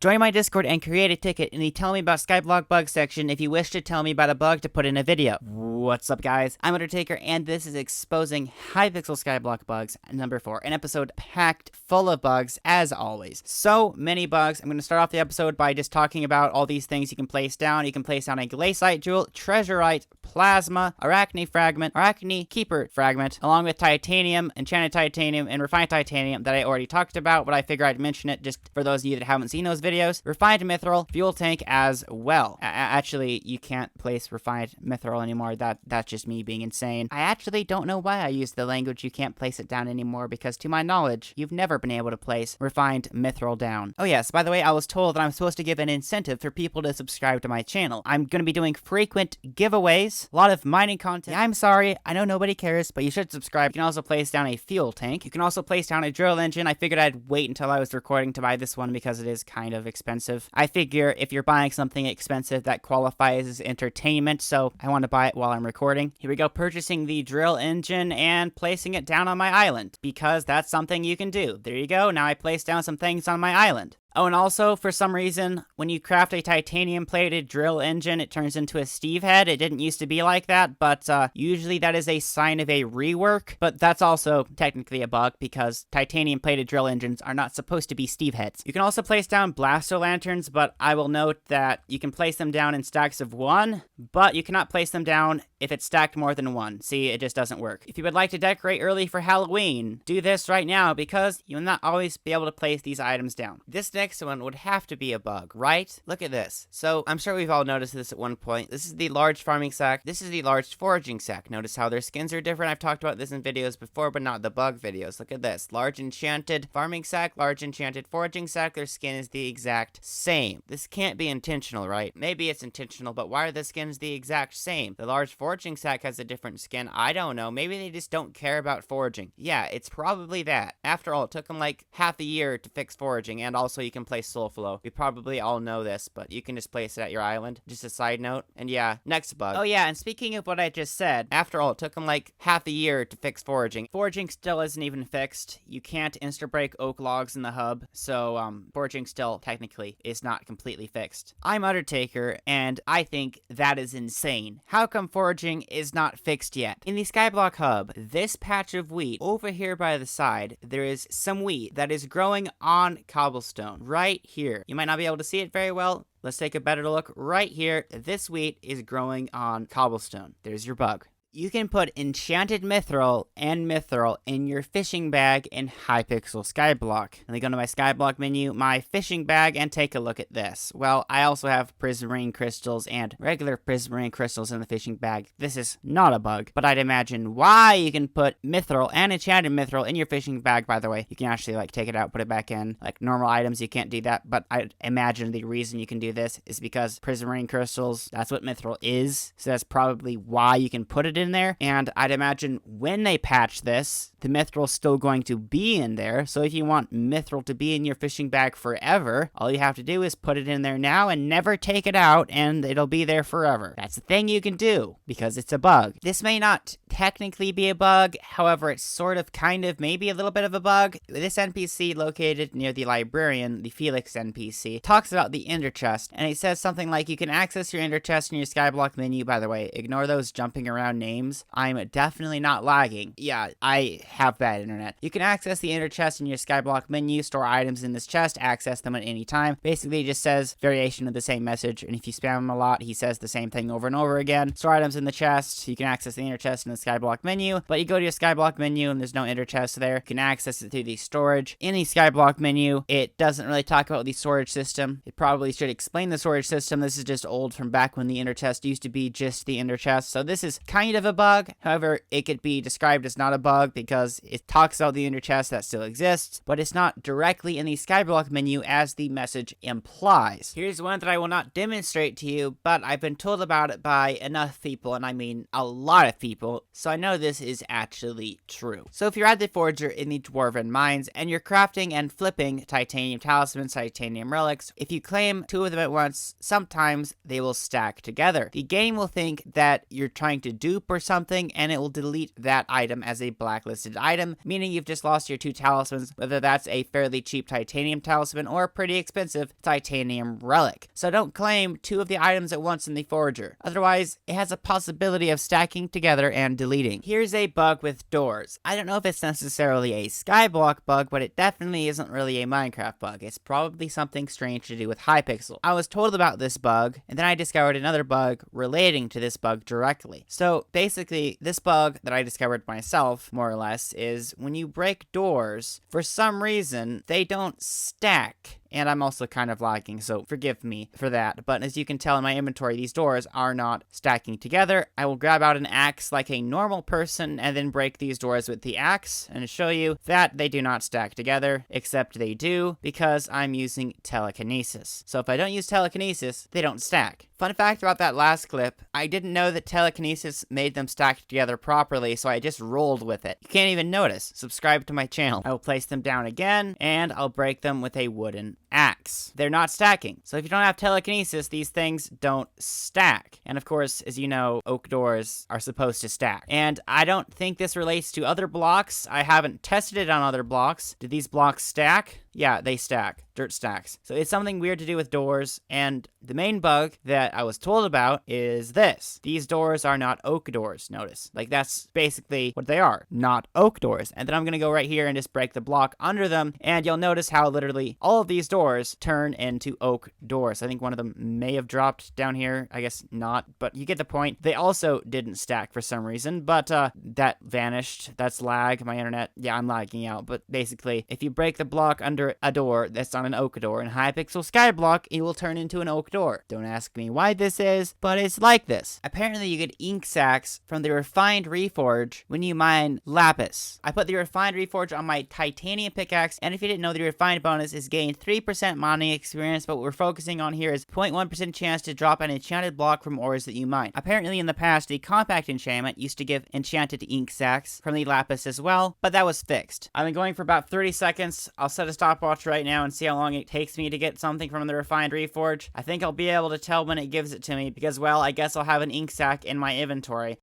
Join my Discord and create a ticket in the Tell Me About Skyblock bug section if you wish to tell me about a bug to put in a video. What's up, guys? I'm Undertaker, and this is Exposing Hypixel Skyblock Bugs number 4, an episode packed full of bugs, as always. So many bugs. I'm going to start off the episode by just talking about all these things you can place down. You can place down a Glaciite Jewel, Treasurite, Plasma, Arachne Fragment, Arachne Keeper Fragment, along with Titanium, Enchanted Titanium, and Refined Titanium that I already talked about, but I figure I'd mention it just for those of you that haven't seen those videos. Refined Mithril, Fuel Tank as well. Actually, you can't place Refined Mithril anymore. That's just me being insane. I actually don't know why I use the language you can't place it down anymore, because to my knowledge, you've never been able to place Refined Mithril down. Oh yes, by the way, I was told that I'm supposed to give an incentive for people to subscribe to my channel. I'm going to be doing frequent giveaways, a lot of mining content. Yeah, I'm sorry, I know nobody cares, but you should subscribe. You can also place down a fuel tank. You can also place down a drill engine. I figured I'd wait until I was recording to buy this one because it is kind of expensive. I figure if you're buying something expensive, that qualifies as entertainment, so I want to buy it while I'm recording. Here we go, purchasing the drill engine and placing it down on my island, because that's something you can do. There you go, now I place down some things on my island. Oh, and also, for some reason, when you craft a titanium-plated drill engine, it turns into a Steve head. It didn't used to be like that, but usually that is a sign of a rework. But that's also technically a bug, because titanium-plated drill engines are not supposed to be Steve heads. You can also place down blaster lanterns, but I will note that you can place them down in stacks of 1, but you cannot place them down if it's stacked more than 1. See, it just doesn't work. If you would like to decorate early for Halloween, do this right now, because you will not always be able to place these items down. This next one would have to be a bug, right? Look at this. So I'm sure we've all noticed this at one point. This is the large farming sack. This is the large foraging sack. Notice how their skins are different. I've talked about this in videos before, but not the bug videos. Look at this. Large enchanted farming sack, large enchanted foraging sack. Their skin is the exact same. This can't be intentional, right? Maybe it's intentional, but why are the skins the exact same? The large foraging sack has a different skin. I don't know. Maybe they just don't care about foraging. Yeah, it's probably that. After all, it took them like half a year to fix foraging, and also you can place soul flow. We probably all know this, but you can just place it at your island. Just a side note. And yeah, next bug. Oh yeah, and speaking of what I just said, after all, it took them like half a year to fix foraging. Foraging still isn't even fixed. You can't insta-break oak logs in the hub, so foraging still technically is not completely fixed. I'm Undertaker, and I think that is insane. How come foraging is not fixed yet? In the Skyblock hub, this patch of wheat over here by the side, there is some wheat that is growing on cobblestone right here. You might not be able to see it very well. Let's take a better look right here. This wheat is growing on cobblestone. There's your bug. You can put enchanted mithril and mithril in your fishing bag in Hypixel Skyblock. And then go to my Skyblock menu, my fishing bag, and take a look at this. Well, I also have prismarine crystals and regular prismarine crystals in the fishing bag. This is not a bug, but I'd imagine why you can put mithril and enchanted mithril in your fishing bag. By the way, you can actually like take it out, put it back in. Like normal items, you can't do that, but I imagine the reason you can do this is because prismarine crystals, that's what mithril is. So that's probably why you can put it in there, and I'd imagine when they patch this, the mithril's still going to be in there, so if you want mithril to be in your fishing bag forever, all you have to do is put it in there now and never take it out, and it'll be there forever. That's the thing you can do, because it's a bug. This may not technically be a bug, however, it's sort of, kind of, maybe a little bit of a bug. This NPC located near the librarian, the Felix NPC, talks about the ender chest, and it says something like you can access your ender chest in your Skyblock menu. By the way, ignore those jumping around names. I'm definitely not lagging. Yeah, I have bad internet. You can access the ender chest in your Skyblock menu, store items in this chest, access them at any time. Basically, it just says variation of the same message, and if you spam him a lot, he says the same thing over and over again. Store items in the chest. You can access the ender chest in the Skyblock menu, but you go to your Skyblock menu and there's no ender chest there. You can access it through the storage. In the Skyblock menu, it doesn't really talk about the storage system. It probably should explain the storage system. This is just old from back when the ender chest used to be just the ender chest, so this is kind of a bug. However, it could be described as not a bug because it talks about the ender chest that still exists, but it's not directly in the Skyblock menu as the message implies. Here's one that I will not demonstrate to you, but I've been told about it by enough people, and I mean a lot of people, so I know this is actually true. So if you're at the Forger in the Dwarven Mines and you're crafting and flipping titanium talismans, titanium relics, if you claim 2 of them at once, sometimes they will stack together. The game will think that you're trying to dupe or something, and it will delete that item as a blacklisted item, meaning you've just lost your 2 talismans, whether that's a fairly cheap titanium talisman or a pretty expensive titanium relic. So don't claim 2 of the items at once in the Forager. Otherwise, it has a possibility of stacking together and deleting. Here's a bug with doors. I don't know if it's necessarily a Skyblock bug, but it definitely isn't really a Minecraft bug. It's probably something strange to do with Hypixel. I was told about this bug, and then I discovered another bug relating to this bug directly. So basically, this bug that I discovered myself, more or less, is when you break doors, for some reason, they don't stack. And I'm also kind of lagging, so forgive me for that. But as you can tell in my inventory, these doors are not stacking together. I will grab out an axe like a normal person and then break these doors with the axe and show you that they do not stack together, except they do because I'm using telekinesis. So if I don't use telekinesis, they don't stack. Fun fact about that last clip, I didn't know that telekinesis made them stack together properly, so I just rolled with it. You can't even notice. Subscribe to my channel. I will place them down again, and I'll break them with a wooden axe. They're not stacking. So if you don't have telekinesis, these things don't stack. And of course, as you know, oak doors are supposed to stack. And I don't think this relates to other blocks. I haven't tested it on other blocks. Do these blocks stack? Yeah, they stack. Dirt stacks. So it's something weird to do with doors, and the main bug that I was told about is this. These doors are not oak doors, notice. Like, that's basically what they are, not oak doors. And then I'm gonna go right here and just break the block under them, and you'll notice how literally all of these doors turn into oak doors. I think one of them may have dropped down here. I guess not, but you get the point. They also didn't stack for some reason, but that vanished. That's lag. My internet, yeah, I'm lagging out. But basically, if you break the block under a door that's on an oak door in Hypixel Skyblock, it will turn into an oak door. Don't ask me why this is, but it's like this. Apparently you get ink sacs from the refined Reforge when you mine lapis. I put the refined Reforge on my titanium pickaxe, and if you didn't know, the refined bonus is gain 3% mining experience, but what we're focusing on here is 0.1% chance to drop an enchanted block from ores that you mine. Apparently in the past, the compact enchantment used to give enchanted ink sacs from the lapis as well, but that was fixed. I've been going for about 30 seconds. I'll set a stopwatch right now and see how long it takes me to get something from the refined Reforge. I think I'll be able to tell when it gives it to me because, well, I guess I'll have an ink sac in my inventory.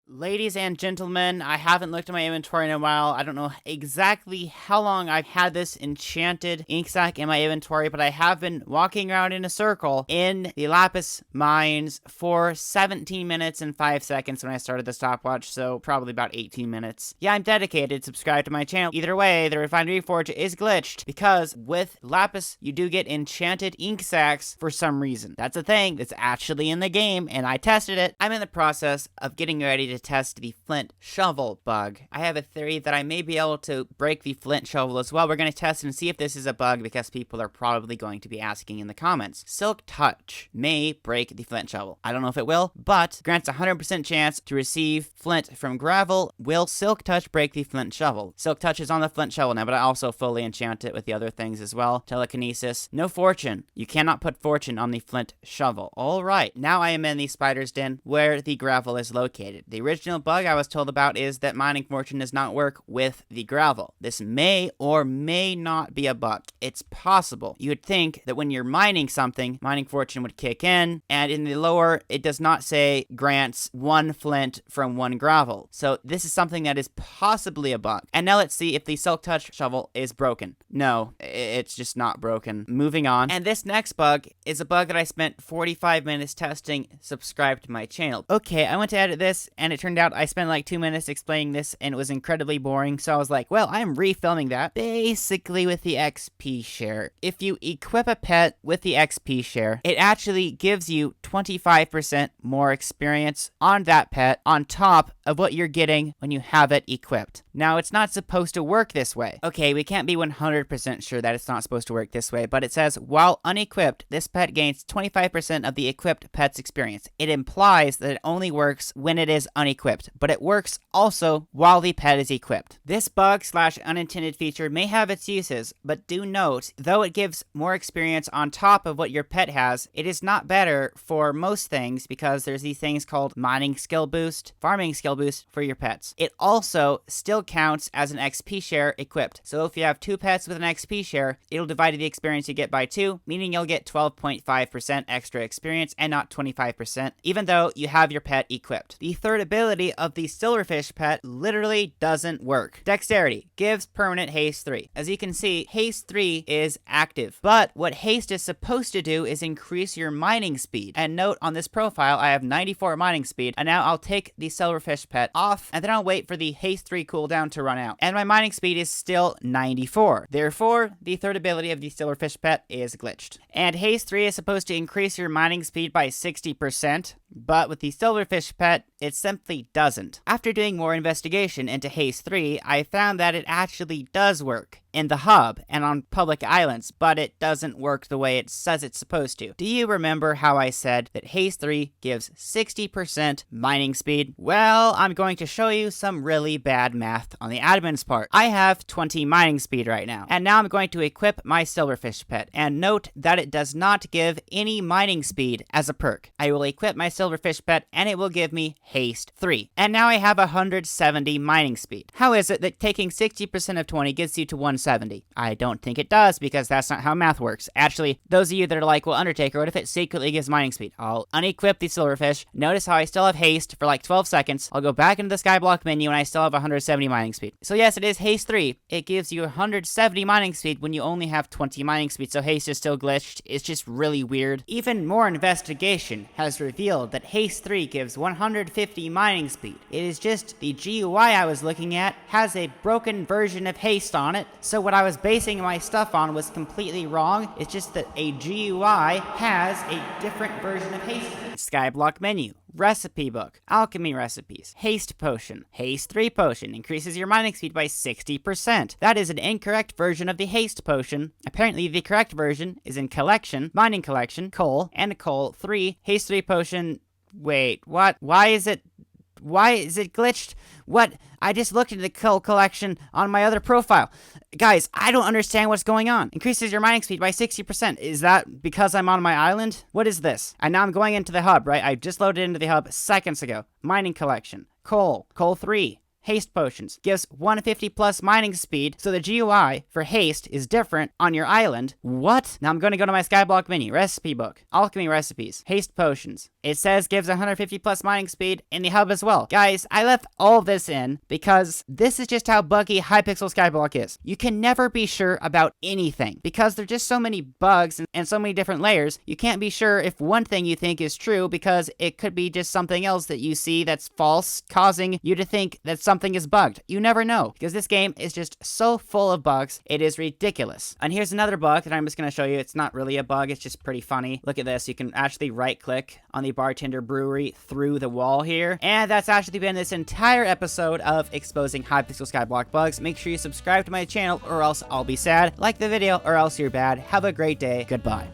Ladies and gentlemen, I haven't looked at my inventory in a while. I don't know exactly how long I've had this enchanted ink sac in my inventory, but I have been walking around in a circle in the lapis mines for 17 minutes and 5 seconds when I started the stopwatch, so probably about 18 minutes. Yeah, I'm dedicated. Subscribe to my channel. Either way, the refined Reforge is glitched because with lapis, you do get enchanted ink sacs for some reason. That's a thing that's actually in the game, and I tested it. I'm in the process of getting ready to test the flint shovel bug. I have a theory that I may be able to break the flint shovel as well. We're going to test and see if this is a bug because people are probably going to be asking in the comments. Silk Touch may break the flint shovel. I don't know if it will, but grants a 100% chance to receive flint from gravel. Will Silk Touch break the flint shovel? Silk Touch is on the flint shovel now, but I also fully enchant it with the other things as well. Telekinesis. No fortune. You cannot put fortune on the flint shovel. All right, now I am in the spider's den where the gravel is located. The original bug I was told about is that mining fortune does not work with the gravel. This may or may not be a bug. It's possible. You would think that when you're mining something, mining fortune would kick in, and in the lower, it does not say grants 1 flint from 1 gravel. So this is something that is possibly a bug. And now let's see if the Silk Touch shovel is broken. No, it's just not broken. Moving on. And this next bug is a bug that I spent 45 minutes testing. Subscribe to my channel. Okay, I went to edit this, and it turned out I spent like 2 minutes explaining this and it was incredibly boring, so I was like, well, I'm refilming that. Basically with the XP share. If you equip a pet with the XP share, it actually gives you 25% more experience on that pet on top of what you're getting when you have it equipped. Now, it's not supposed to work this way. Okay, we can't be 100% sure that it's not supposed to work this way, but it says, while unequipped, this pet gains 25% of the equipped pet's experience. It implies that it only works when it is unequipped, but it works also while the pet is equipped. This bug/unintended feature may have its uses, but do note, though it gives more experience on top of what your pet has, it is not better for most things because there's these things called mining skill boost, farming skill boost for your pets. It also still counts as an XP share equipped. So if you have 2 pets with an XP share, it'll divide the experience you get by 2, meaning you'll get 12.5% extra experience and not 25%, even though you have your pet equipped. The third ability of the Silverfish pet literally doesn't work. Dexterity gives permanent haste 3. As you can see, haste 3 is active, but what haste is supposed to do is increase your mining speed. And note on this profile, I have 94 mining speed, and now I'll take the Silverfish pet off, and then I'll wait for the haste 3 cooldown to run out. And my mining speed is still 94. Therefore, the third ability of the Silverfish pet is glitched. And haste 3 is supposed to increase your mining speed by 60%, but with the Silverfish pet, it simply doesn't. After doing more investigation into haste 3, I found that it actually does work in the hub and on public islands, but it doesn't work the way it says it's supposed to. Do you remember how I said that haste 3 gives 60% mining speed? Well, I'm going to show you some really bad math on the admin's part. I have 20 mining speed right now, and now I'm going to equip my Silverfish pet, and note that it does not give any mining speed as a perk. I will equip my Silverfish pet, and it will give me haste 3. And now I have 170 mining speed. How is it that taking 60% of 20 gets you to 170? I don't think it does, because that's not how math works. Actually, those of you that are like, well, Undertaker, what if it secretly gives mining speed? I'll unequip the Silverfish. Notice how I still have haste for like 12 seconds. I'll go back into the Skyblock menu, and I still have 170 mining speed. So yes, it is haste 3. It gives you 170 mining speed when you only have 20 mining speed, so haste is still glitched. It's just really weird. Even more investigation has revealed that haste 3 gives 150 mining speed. It is just the GUI I was looking at has a broken version of haste on it, so what I was basing my stuff on was completely wrong. It's just that a GUI has a different version of haste. Skyblock menu. Recipe book, alchemy recipes, haste potion, haste 3 potion, increases your mining speed by 60%. That is an incorrect version of the haste potion. Apparently the correct version is in collection, mining collection, coal, and coal 3, haste 3 potion. Wait, what? Why is it glitched? What? I just looked into the coal collection on my other profile. Guys, I don't understand what's going on. Increases your mining speed by 60%. Is that because I'm on my island? What is this? And now I'm going into the hub, right? I just loaded into the hub seconds ago. Mining collection. Coal 3. Haste potions gives 150 plus mining speed, so the GUI for haste is different on your island. What? Now I'm going to go to my Skyblock menu, recipe book, alchemy recipes, haste potions. It says gives 150 plus mining speed in the hub as well. Guys, I left all of this in because this is just how buggy Hypixel Skyblock is. You can never be sure about anything because there's just so many bugs and so many different layers. You can't be sure if one thing you think is true because it could be just something else that you see that's false, causing you to think that something is bugged. You never know because this game is just so full of bugs. It is ridiculous. And here's another bug that I'm just going to show you. It's not really a bug. It's just pretty funny. Look at this. You can actually right click on the bartender brewery through the wall here. And that's actually been this entire episode of exposing Hypixel Skyblock bugs. Make sure you subscribe to my channel or else I'll be sad. Like the video or else you're bad. Have a great day. Goodbye.